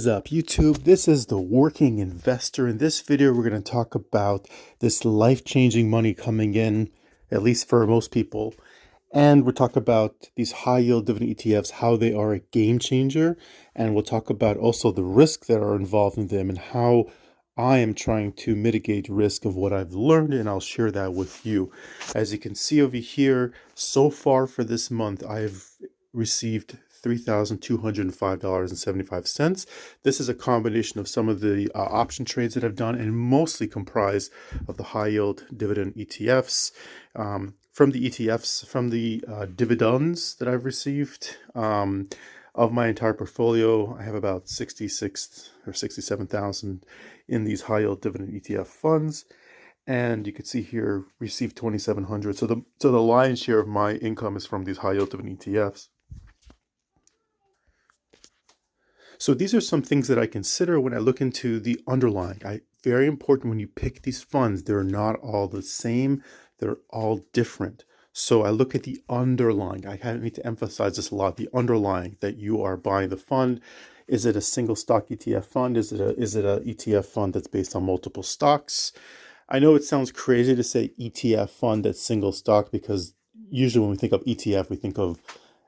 What is up, YouTube? This is the Working Investor. In this video, we're going to talk about this life-changing money coming in, at least for most people. And we'll talk about these high-yield dividend ETFs, how they are a game changer. And we'll talk about also the risks that are involved in them and how I am trying to mitigate risk of what I've learned, and I'll share that with you. As you can see over here, so far for this month, I've received $3,205.75. This is a combination of some of the option trades that I've done and mostly comprise of the high yield dividend ETFs. From the dividends that I've received of my entire portfolio, I have about 66 or 67,000 in these high yield dividend ETF funds. And you can see here, received 2,700. So the lion's share of my income is from these high yield dividend ETFs. So these are some things that I consider when I look into the underlying. Very important when you pick these funds, they're not all the same, they're all different. So I look at the underlying. I need to emphasize this a lot, the underlying that you are buying the fund. Is it a single stock ETF fund? Is it a ETF fund that's based on multiple stocks? I know it sounds crazy to say ETF fund that's single stock because usually when we think of ETF, we think of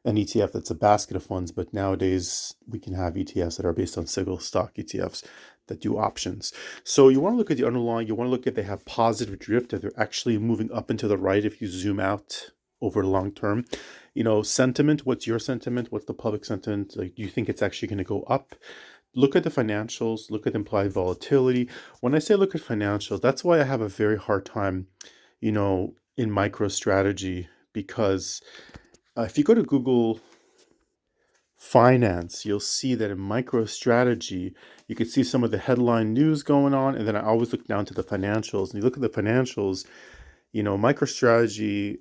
an ETF that's a basket of funds, but nowadays we can have ETFs that are based on single stock ETFs that do options. So you want to look at the underlying, you want to look at they have positive drift, that they're actually moving up and to the right if you zoom out over the long term. Sentiment, what's your sentiment? What's the public sentiment? Like, do you think it's actually going to go up? Look at the financials, look at implied volatility. When I say look at financials, that's why I have a very hard time, in MicroStrategy, because if you go to Google Finance, you'll see that in MicroStrategy, you can see some of the headline news going on, and then I always look down to the financials. And you look at the financials, MicroStrategy,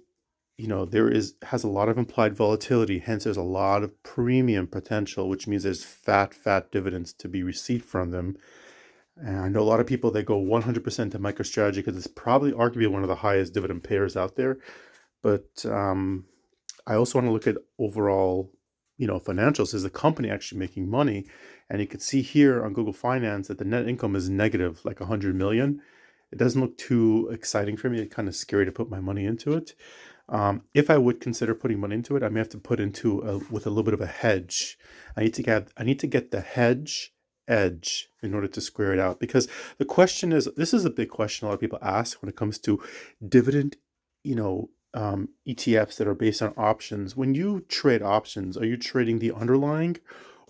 has a lot of implied volatility. Hence, there's a lot of premium potential, which means there's fat dividends to be received from them. And I know a lot of people that go 100% to MicroStrategy because it's probably arguably one of the highest dividend payers out there. But I also want to look at overall, financials. Is the company actually making money? And you can see here on Google Finance that the net income is negative, like 100 million. It doesn't look too exciting for me. It's kind of scary to put my money into it. If I would consider putting money into it, I may have to put into with a little bit of a hedge. I need to get the hedge edge in order to square it out, because the question is, this is a big question a lot of people ask when it comes to dividend, ETFs that are based on options. When you trade options, are you trading the underlying,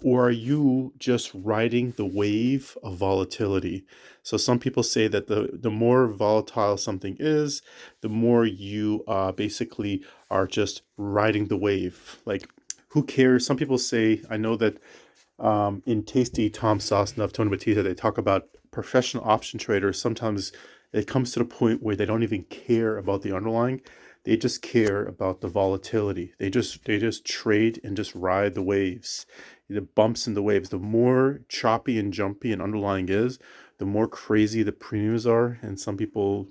or are you just riding the wave of volatility? So some people say that the more volatile something is, the more you basically are just riding the wave. Like, who cares? Some people say, I know that in Tasty, Tom Sosnoff, Tony Batista, they talk about professional option traders. Sometimes it comes to the point where they don't even care about the underlying. They just care about the volatility. They just trade and just ride the waves, the bumps and the waves. The more choppy and jumpy an underlying is, the more crazy the premiums are. And some people,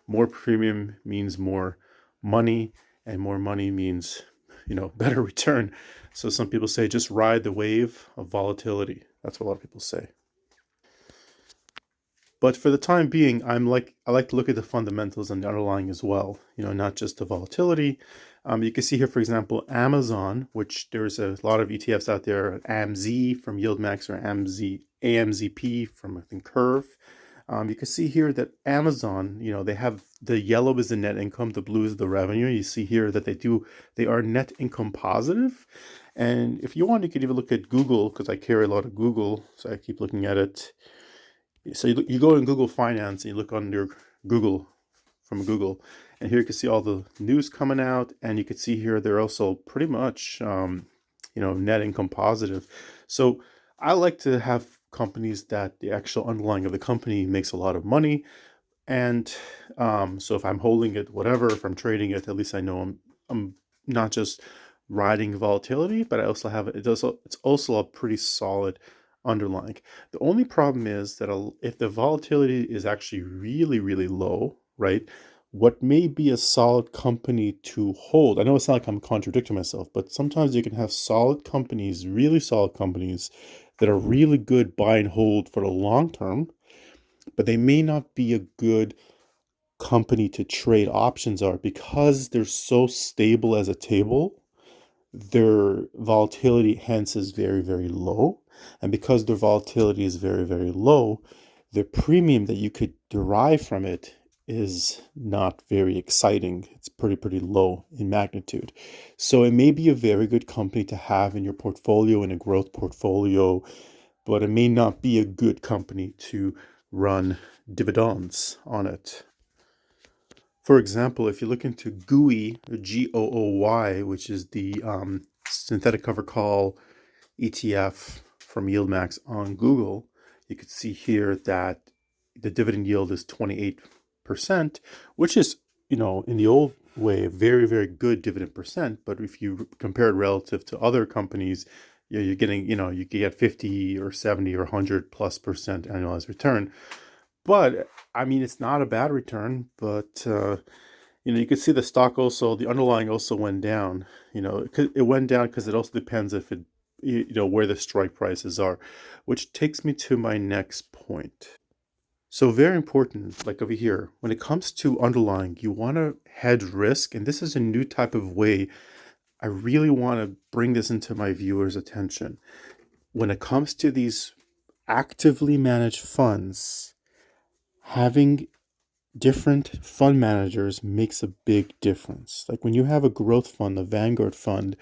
more premium means more money, and more money means, better return. So some people say just ride the wave of volatility. That's what a lot of people say. But for the time being, I like to look at the fundamentals and the underlying as well, not just the volatility. You can see here, for example, Amazon, which there's a lot of ETFs out there, AMZ from YieldMax or AMZP from, I think, Curve. You can see here that Amazon, they have the yellow is the net income, the blue is the revenue. You see here that they are net income positive. And if you want, you could even look at Google, because I carry a lot of Google, so I keep looking at it. So you go in Google Finance and you look under Google, from Google, and here you can see all the news coming out, and you can see here they're also pretty much, net income positive. So I like to have companies that the actual underlying of the company makes a lot of money. And so if I'm holding it, whatever, if I'm trading it, at least I know I'm not just riding volatility, but I also have it's also a pretty solid underlying. The only problem is that if the volatility is actually really, really low, right? What may be a solid company to hold? I know it's not like I'm contradicting myself, but sometimes you can have solid companies, really solid companies, that are really good buy and hold for the long term, but they may not be a good company to trade options are because they're so stable as a table. Their volatility hence is very, very low. And because their volatility is very, very low, the premium that you could derive from it is not very exciting. It's pretty low in magnitude. So it may be a very good company to have in your portfolio, in a growth portfolio, but it may not be a good company to run dividends on it. For example, if you look into GOOY, GOOY, which is the synthetic cover call ETF from YieldMax on Google, you could see here that the dividend yield is 28%, which is, in the old way, a very, very good dividend percent. But if you compare it relative to other companies, you're getting, you can get 50 or 70 or 100+% annualized return. But I mean, it's not a bad return, but you could see the stock also, the underlying also went down. It went down because it also depends if it, where the strike prices are, which takes me to my next point. So very important, like over here, when it comes to underlying, you want to hedge risk, and this is a new type of way. I really want to bring this into my viewers' attention. When it comes to these actively managed funds, having different fund managers makes a big difference. Like when you have a growth fund, a Vanguard fund,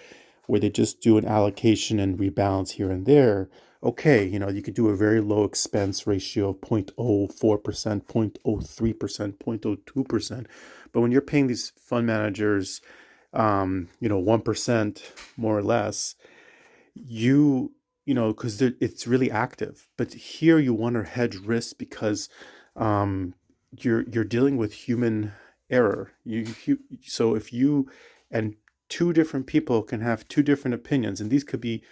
where they just do an allocation and rebalance here and there, okay, you could do a very low expense ratio of 0.04%, 0.03%, 0.02%. But when you're paying these fund managers, 1% more or less, because it's really active. But here you want to hedge risk because you're dealing with human error. So if you and two different people can have two different opinions, and these could be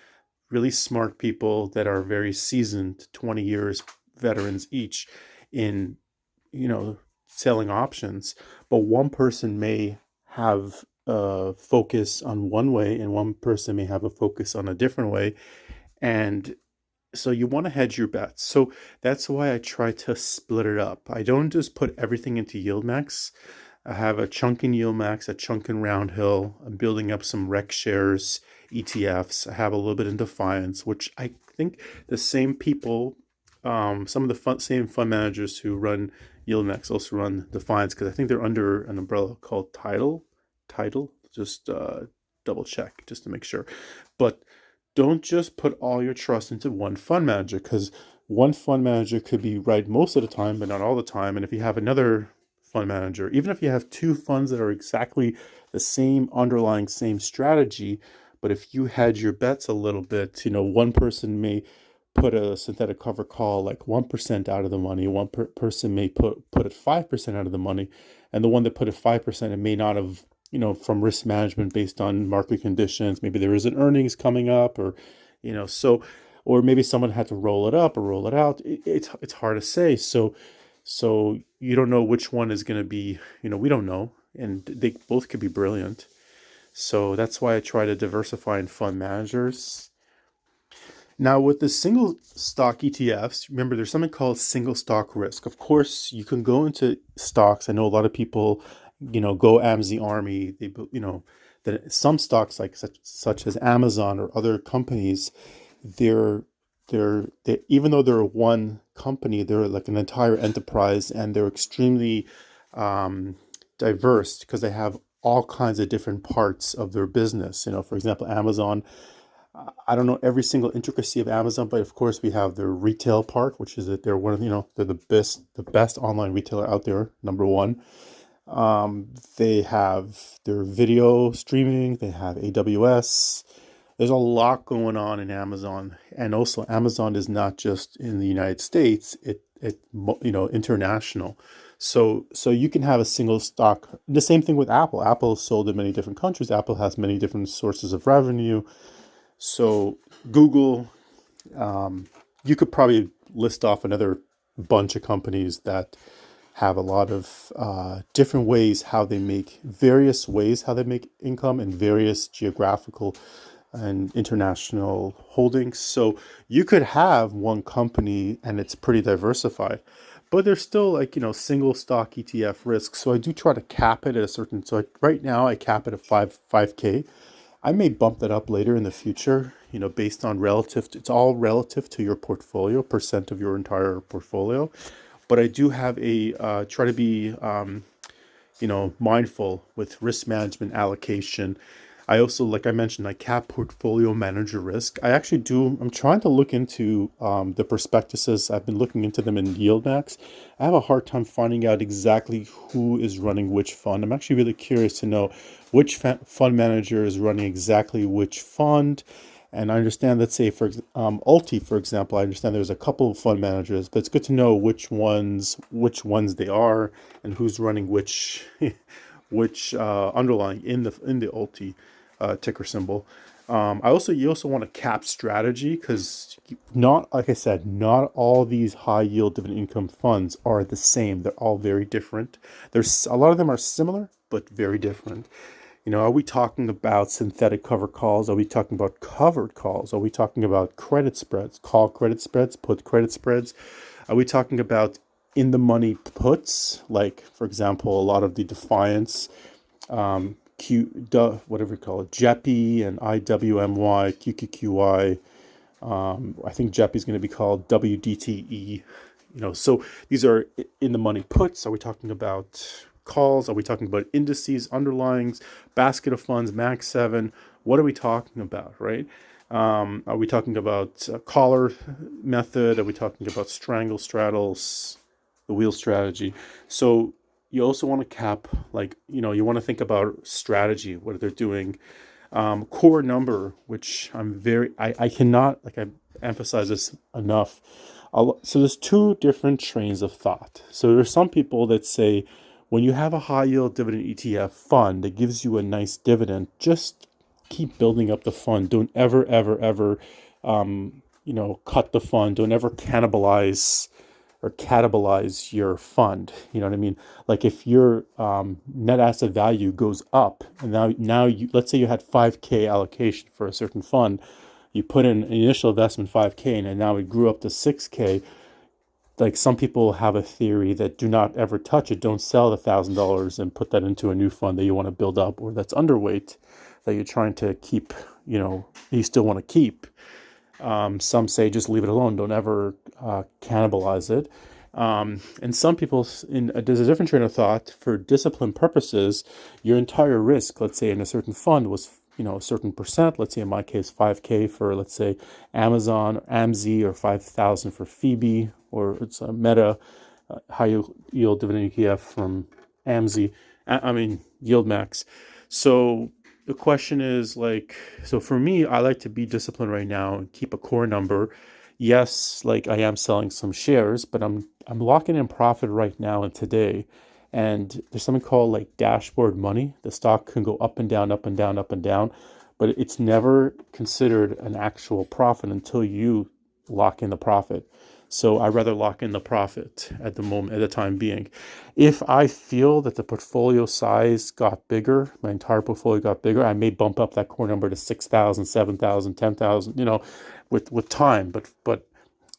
really smart people that are very seasoned, 20 years veterans each in selling options, but one person may have a focus on one way and one person may have a focus on a different way, and so you want to hedge your bets. So that's why I try to split it up. I don't just put everything into YieldMax. I have a chunk in YieldMax, a chunk in Roundhill. I'm building up some rec shares, ETFs. I have a little bit in Defiance, which I think the same people, some of the same fund managers who run YieldMax also run Defiance, because I think they're under an umbrella called Tidal. Just double check just to make sure. But don't just put all your trust into one fund manager, because one fund manager could be right most of the time, but not all the time. And if you have another fund manager, even if you have two funds that are exactly the same underlying same strategy, but if you hedge your bets a little bit, one person may put a synthetic cover call like 1% out of the money, one person may put it 5% out of the money, and the one that put it 5%, it may not have, from risk management based on market conditions. Maybe there isn't earnings coming up, or, or maybe someone had to roll it up or roll it out. It's hard to say. So you don't know which one is going to be, we don't know. And they both could be brilliant. So that's why I try to diversify in fund managers. Now, with the single stock ETFs, remember there's something called single stock risk. Of course, you can go into stocks. I know a lot of people, go AMZ Army. They, that some stocks like such as Amazon or other companies, they're they even though they're one company, they're like an entire enterprise, and they're extremely diverse because they have all kinds of different parts of their business. For example, Amazon. I don't know every single intricacy of Amazon, but of course we have their retail part, which is that they're one of they're the best online retailer out there, number one. They have their video streaming. They have AWS. There's a lot going on in Amazon, and also Amazon is not just in the United States. It international. So you can have a single stock. The same thing with Apple. Apple is sold in many different countries. Apple has many different sources of revenue. So Google, you could probably list off another bunch of companies that have a lot of different ways how they make income in various geographical and international holdings. So you could have one company and it's pretty diversified, but there's still like, single stock ETF risk. So I do try to cap it at a certain, right now I cap it at 5K. I may bump that up later in the future, based on it's all relative to your portfolio, percent of your entire portfolio. But I do have try to be, mindful with risk management allocation. I also, like I mentioned, I cap portfolio manager risk. I'm trying to look into the prospectuses. I've been looking into them in YieldMax. I have a hard time finding out exactly who is running which fund. I'm actually really curious to know which fund manager is running exactly which fund. And I understand, let's say for Alti, for example, I understand there's a couple of fund managers, but it's good to know which ones they are and who's running which which underlying in the Alti ticker symbol. You also want to cap strategy, because not, like I said, not all these high yield dividend income funds are the same. They're all very different. There's a lot of them are similar, but very different. Are we talking about synthetic cover calls? Are we talking about covered calls? Are we talking about credit spreads, call credit spreads, put credit spreads? Are we talking about in the money puts? Like, for example, a lot of the Defiance, whatever you call it, JEPI and IWMY, QQQY. I think JEPI is going to be called WDTE. So these are in the money puts. Are we talking about calls? Are we talking about indices, underlyings, basket of funds, max 7? What are we talking about, right? Are we talking about collar method? Are we talking about strangle straddles, the wheel strategy? So you also want to cap, like, you want to think about strategy, what they're doing. Core number, which I cannot, like, I emphasize this enough. So there's two different trains of thought. So there's some people that say, when you have a high yield dividend ETF fund that gives you a nice dividend, just keep building up the fund. Don't ever, ever, ever, cut the fund. Don't ever cannibalize your fund. You know what I mean? Like, if your net asset value goes up, and now let's say you had 5K allocation for a certain fund, you put in an initial investment 5K, and now it grew up to 6K. Like, some people have a theory that do not ever touch it. Don't sell the $1,000 and put that into a new fund that you want to build up, or that's underweight, that you're trying to keep, you still want to keep. Some say just leave it alone. Don't ever cannibalize it. And some people, there's a different train of thought. For discipline purposes, your entire risk, let's say in a certain fund, was a certain percent. Let's say in my case 5K for, let's say, Amazon or AMZ, or 5,000 for Phoebe, or it's a Meta high yield dividend ETF from AMZ. I mean YieldMax. So the question is, like, so for me, I like to be disciplined right now and keep a core number. Yes, like, I am selling some shares, but I'm locking in profit right now and today. And there's something called, like, dashboard money. The stock can go up and down, up and down, up and down, but it's never considered an actual profit until you lock in the profit. So I rather lock in the profit at the time being. If I feel that the portfolio size got bigger, my entire portfolio got bigger, I may bump up that core number to 6,000, 7,000, 10,000, with time. But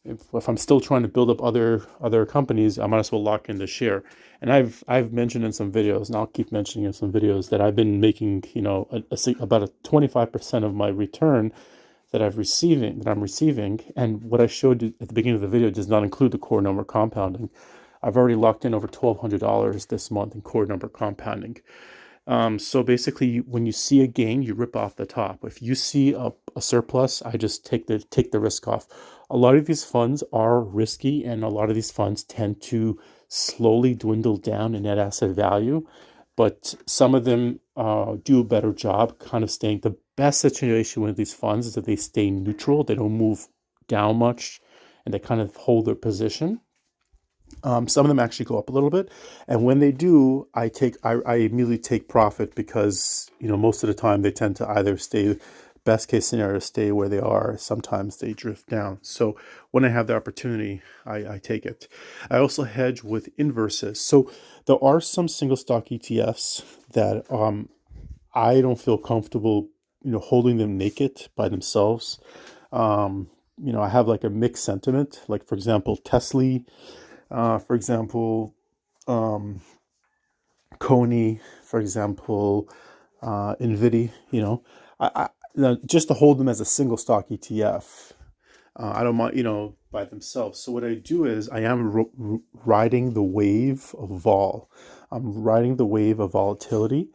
if I'm still trying to build up other companies, I might as well lock in the share. And I've mentioned in some videos, and I'll keep mentioning in some videos, that I've been making, about a 25% of my return that I'm receiving. And what I showed you at the beginning of the video does not include the core number compounding. I've already locked in over $1,200 this month in core number compounding. So basically, when you see a gain, you rip off the top. If you see a surplus, I just take the risk off. A lot of these funds are risky, and a lot of these funds tend to slowly dwindle down in net asset value. But some of them do a better job kind of staying. The best situation with these funds is that they stay neutral. They don't move down much, and they kind of hold their position. Some of them actually go up a little bit, and when they do, I immediately take profit, because most of the time they tend to either stay, best case scenario, stay where they are. Sometimes they drift down. So when I have the opportunity, I take it. I also hedge with inverses. So there are some single stock ETFs that I don't feel comfortable holding them naked by themselves. I have like a mixed sentiment. Like for example, Tesla, for example, um, Coney, for example, Nvidia. Just to hold them as a single stock ETF. I don't mind, by themselves. So what I do is I am riding the wave of vol. I'm riding the wave of volatility.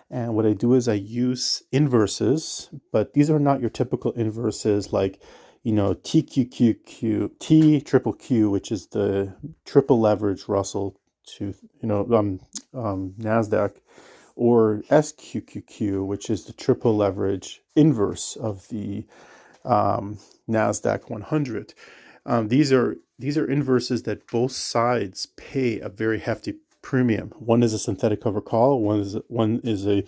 And what I do is I use inverses, but these are not your typical inverses like, TQQQ, T triple Q, which is the triple leverage Russell to, NASDAQ, or SQQQ, which is the triple leverage inverse of the NASDAQ 100. These are inverses that both sides pay a very hefty premium. One is a synthetic cover call. One is a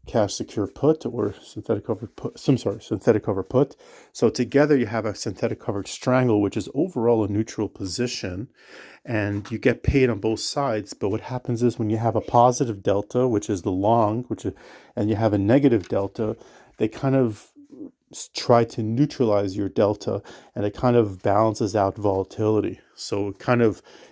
cash secure put or synthetic cover put. Synthetic cover put. So together you have a synthetic covered strangle, which is overall a neutral position, and you get paid on both sides. But what happens is when you have a positive delta, which is the long, and you have a negative delta, they kind of try to neutralize your delta, and it kind of balances out volatility. So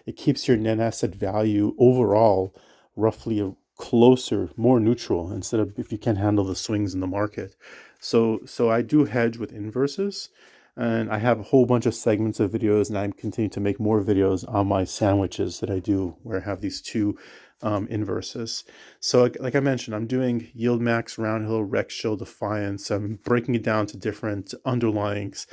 it keeps your net asset value overall roughly closer, more neutral, instead of if you can't handle the swings in the market. So I do hedge with inverses, and I have a whole bunch of segments of videos, and I'm continuing to make more videos on my sandwiches that I do, where I have these two inverses. So like I mentioned, I'm doing yield max, roundhill, Rex show, defiance. I'm breaking it down to different underlyings.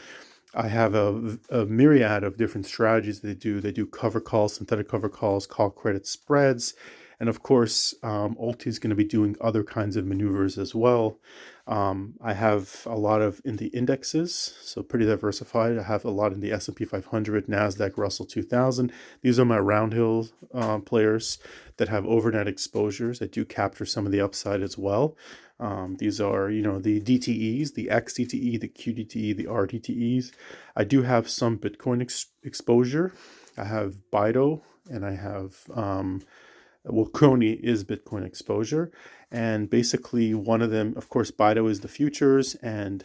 I have a myriad of different strategies they do. They do cover calls, synthetic cover calls, call credit spreads. And of course, Ulti is going to be doing other kinds of maneuvers as well. I have a lot in the indexes, so pretty diversified. I have a lot in the S&P 500, NASDAQ, Russell 2000. These are my roundhill players that have overnight exposures that do capture some of the upside as well. These are, the DTEs, the XDTE, the QDTE, the RDTEs. I do have some Bitcoin exposure. I have Bido, and I have Coney is Bitcoin exposure. And basically one of them, of course, Bido is the futures, and,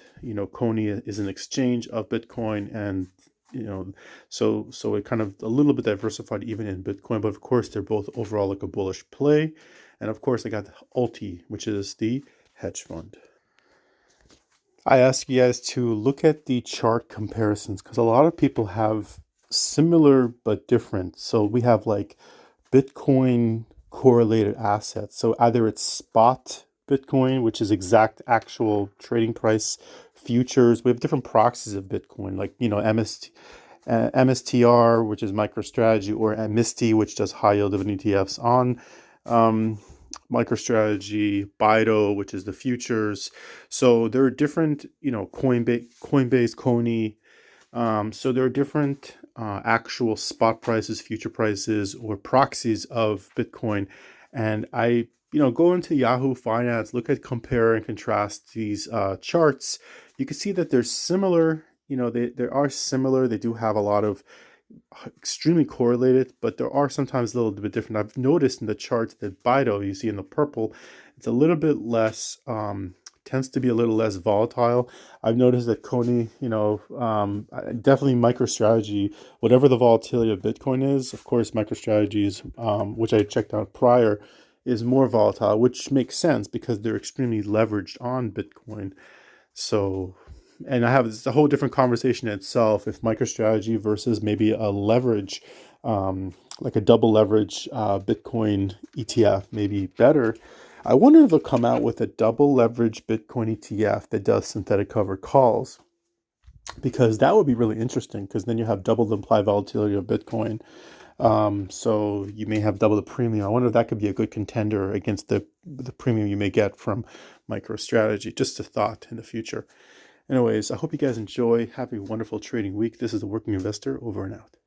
Coney is an exchange of Bitcoin. And, so it kind of a little bit diversified even in Bitcoin, but of course they're both overall like a bullish play. And of course I got Ulti, which is the hedge fund. I ask you guys to look at the chart comparisons, because a lot of people have similar but different. So we have like Bitcoin correlated assets. So either it's spot Bitcoin, which is exact actual trading price, futures. We have different proxies of Bitcoin, like, MSTR, which is MicroStrategy, or MISTI, which does high yield dividend ETFs on MicroStrategy, Bido, which is the futures. So there are different, Coinbase, Coney. So there are different actual spot prices, future prices, or proxies of Bitcoin. And I, go into Yahoo Finance, look at, compare and contrast these charts. You can see that they're similar. They are similar. They do have a lot of extremely correlated, but there are sometimes a little bit different. I've noticed in the charts that Bido, you see in the purple, it's a little bit less, tends to be a little less volatile. I've noticed that Coney, definitely MicroStrategy, whatever the volatility of Bitcoin is, of course, MicroStrategy's, which I checked out prior, is more volatile, which makes sense because they're extremely leveraged on Bitcoin. So, and I have this a whole different conversation in itself, if MicroStrategy versus maybe a leverage, like a double leverage Bitcoin ETF may be better. I wonder if they'll come out with a double leverage Bitcoin ETF that does synthetic covered calls, because that would be really interesting, because then you have double the implied volatility of Bitcoin. So you may have double the premium. I wonder if that could be a good contender against the premium you may get from MicroStrategy. Just a thought in the future. Anyways, I hope you guys enjoy. Have a wonderful trading week. This is the Working Investor, over and out.